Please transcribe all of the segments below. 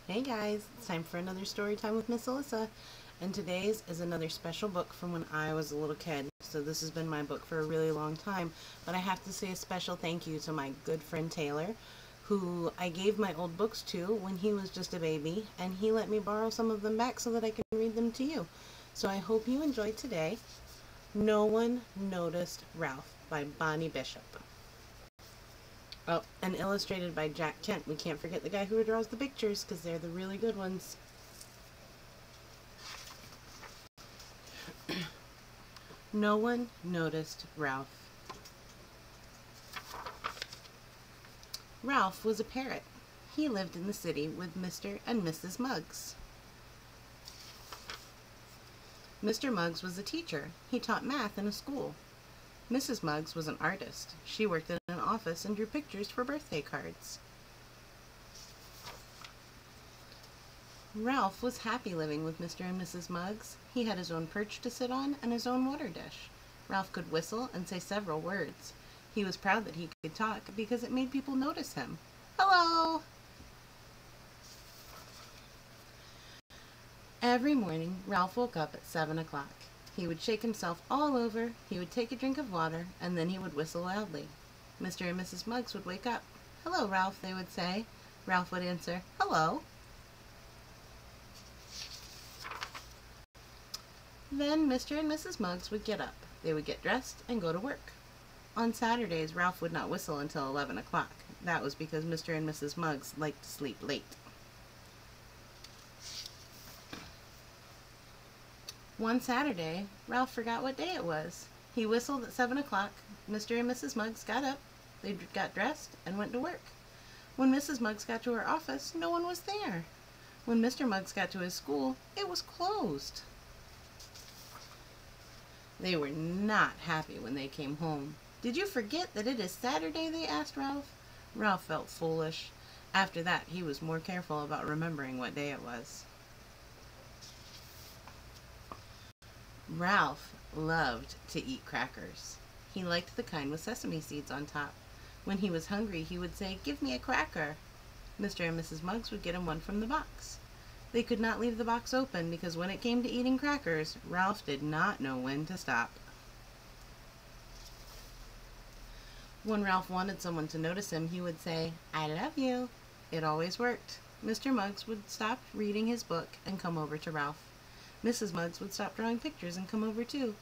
Hey guys, it's time for another story time with Miss Alyssa, and today's is another special book from when I was a little kid. So this has been my book for a really long time, but I have to say a special thank you to my good friend Taylor, who I gave my old books to when he was just a baby, and he let me borrow some of them back so that I can read them to you. So I hope you enjoyed today. No One Noticed Ralph by Bonnie Bishop. Oh, and illustrated by Jack Kent. We can't forget the guy who draws the pictures because they're the really good ones. No One Noticed Ralph. Ralph was a parrot. He lived in the city with Mr. and Mrs. Muggs. Mr. Muggs was a teacher. He taught math in a school. Mrs. Muggs was an artist. She worked in an office and drew pictures for birthday cards. Ralph was happy living with Mr. and Mrs. Muggs. He had his own perch to sit on and his own water dish. Ralph could whistle and say several words. He was proud that he could talk because it made people notice him. Hello! Every morning, Ralph woke up at 7 o'clock. He would shake himself all over, he would take a drink of water, and then he would whistle loudly. Mr. and Mrs. Muggs would wake up. "Hello, Ralph," they would say. Ralph would answer, "Hello." Then Mr. and Mrs. Muggs would get up. They would get dressed and go to work. On Saturdays, Ralph would not whistle until 11 o'clock. That was because Mr. and Mrs. Muggs liked to sleep late. One Saturday, Ralph forgot what day it was. He whistled at 7 o'clock. Mr. and Mrs. Muggs got up. They got dressed and went to work. When Mrs. Muggs got to her office, no one was there. When Mr. Muggs got to his school, it was closed. They were not happy when they came home. "Did you forget that it is Saturday?" they asked Ralph. Ralph felt foolish. After that, he was more careful about remembering what day it was. Ralph loved to eat crackers. He liked the kind with sesame seeds on top. When he was hungry, he would say, "Give me a cracker." Mr. and Mrs. Muggs would get him one from the box. They could not leave the box open because when it came to eating crackers, Ralph did not know when to stop. When Ralph wanted someone to notice him, he would say, "I love you." It always worked. Mr. Muggs would stop reading his book and come over to Ralph. Mrs. Muggs would stop drawing pictures and come over too.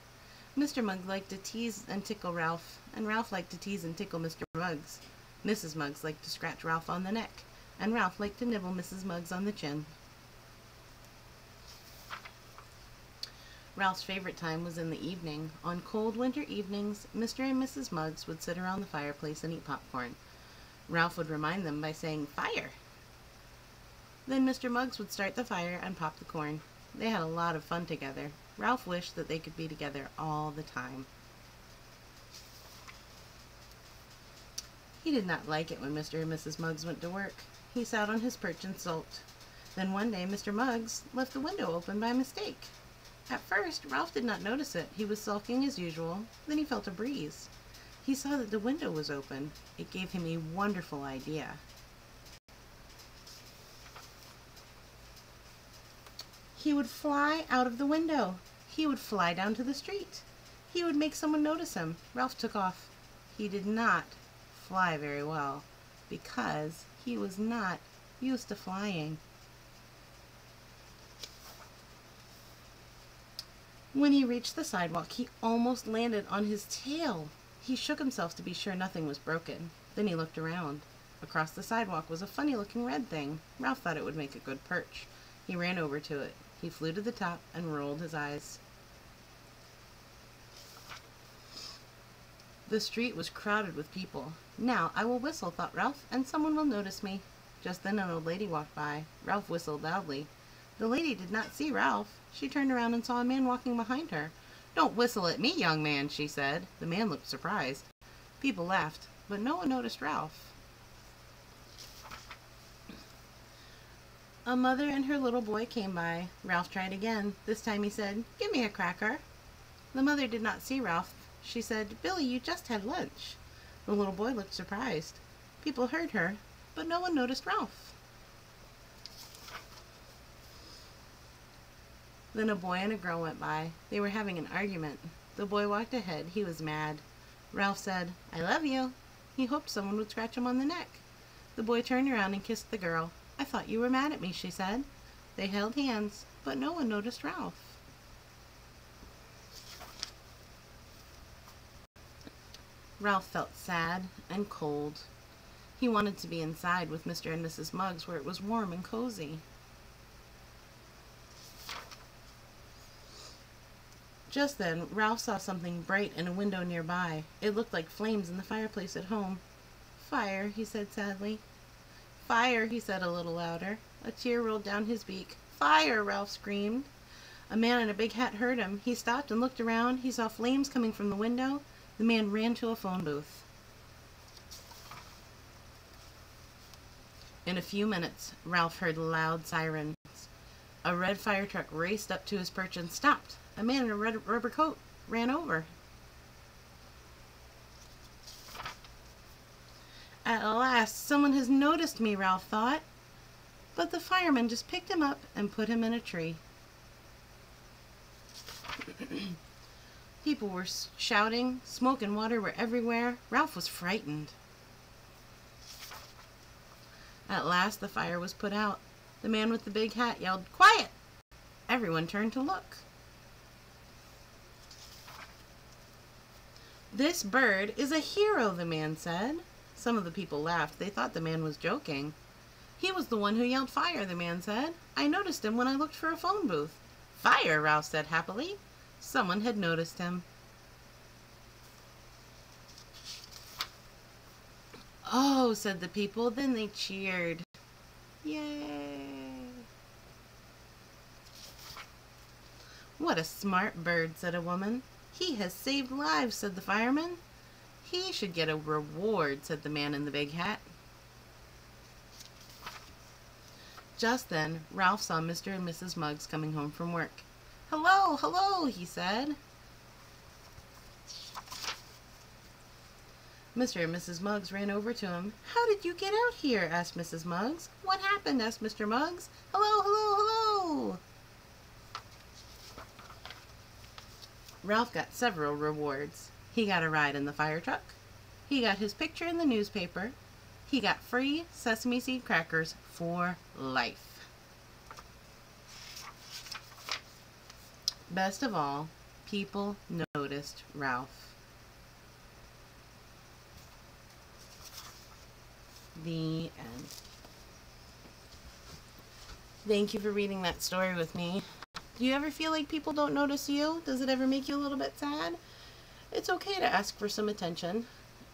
Mr. Muggs liked to tease and tickle Ralph, and Ralph liked to tease and tickle Mr. Muggs. Mrs. Muggs liked to scratch Ralph on the neck, and Ralph liked to nibble Mrs. Muggs on the chin. Ralph's favorite time was in the evening. On cold winter evenings, Mr. and Mrs. Muggs would sit around the fireplace and eat popcorn. Ralph would remind them by saying, "Fire!" Then Mr. Muggs would start the fire and pop the corn. They had a lot of fun together. Ralph wished that they could be together all the time. He did not like it when Mr. and Mrs. Muggs went to work. He sat on his perch and sulked. Then one day Mr. Muggs left the window open by mistake. At first, Ralph did not notice it. He was sulking as usual. Then he felt a breeze. He saw that the window was open. It gave him a wonderful idea. He would fly out of the window. He would fly down to the street. He would make someone notice him. Ralph took off. He did not fly very well because he was not used to flying. When he reached the sidewalk, he almost landed on his tail. He shook himself to be sure nothing was broken. Then he looked around. Across the sidewalk was a funny-looking red thing. Ralph thought it would make a good perch. He ran over to it. He flew to the top and rolled his eyes. The street was crowded with people. "Now I will whistle," thought Ralph, "and someone will notice me." Just then an old lady walked by. Ralph whistled loudly. The lady did not see Ralph. She turned around and saw a man walking behind her. "Don't whistle at me, young man," she said. The man looked surprised. People laughed, but no one noticed Ralph. A mother and her little boy came by. Ralph tried again. This time he said, "Give me a cracker." The mother did not see Ralph. She said, "Billy, you just had lunch." The little boy looked surprised. People heard her, but no one noticed Ralph. Then a boy and a girl went by. They were having an argument. The boy walked ahead. He was mad. Ralph said, "I love you." He hoped someone would scratch him on the neck. The boy turned around and kissed the girl. "I thought you were mad at me," she said. They held hands, but no one noticed Ralph. Ralph felt sad and cold. He wanted to be inside with Mr. and Mrs. Muggs where it was warm and cozy. Just then, Ralph saw something bright in a window nearby. It looked like flames in the fireplace at home. "Fire," he said sadly. "Fire," he said a little louder. A tear rolled down his beak. "Fire!" Ralph screamed. A man in a big hat heard him. He stopped and looked around. He saw flames coming from the window. The man ran to a phone booth. In a few minutes, Ralph heard loud sirens. A red fire truck raced up to his perch and stopped. A man in a red rubber coat ran over. "At last, someone has noticed me," Ralph thought. But the fireman just picked him up and put him in a tree. People were shouting. Smoke and water were everywhere. Ralph was frightened. At last, the fire was put out. The man with the big hat yelled, "Quiet!" Everyone turned to look. "This bird is a hero," the man said. Some of the people laughed. They thought the man was joking. "He was the one who yelled fire," the man said. "I noticed him when I looked for a phone booth." "Fire," Ralph said happily. Someone had noticed him. "Oh," said the people. Then they cheered. "Yay!" "What a smart bird," said a woman. "He has saved lives," said the fireman. "He should get a reward," said the man in the big hat. Just then, Ralph saw Mr. and Mrs. Muggs coming home from work. "Hello, hello," he said. Mr. and Mrs. Muggs ran over to him. "How did you get out here?" asked Mrs. Muggs. "What happened?" asked Mr. Muggs. "Hello, hello, hello." Ralph got several rewards. He got a ride in the fire truck. He got his picture in the newspaper. He got free sesame seed crackers for life. Best of all, people noticed Ralph. The end. Thank you for reading that story with me. Do you ever feel like people don't notice you? Does it ever make you a little bit sad? It's okay to ask for some attention.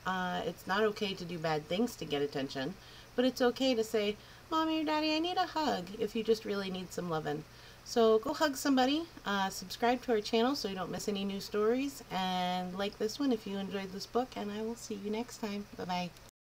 It's not okay to do bad things to get attention, but it's okay to say, "Mommy or Daddy, I need a hug," if you just really need some loving. So go hug somebody, subscribe to our channel so you don't miss any new stories, and like this one if you enjoyed this book, and I will see you next time. Bye-bye.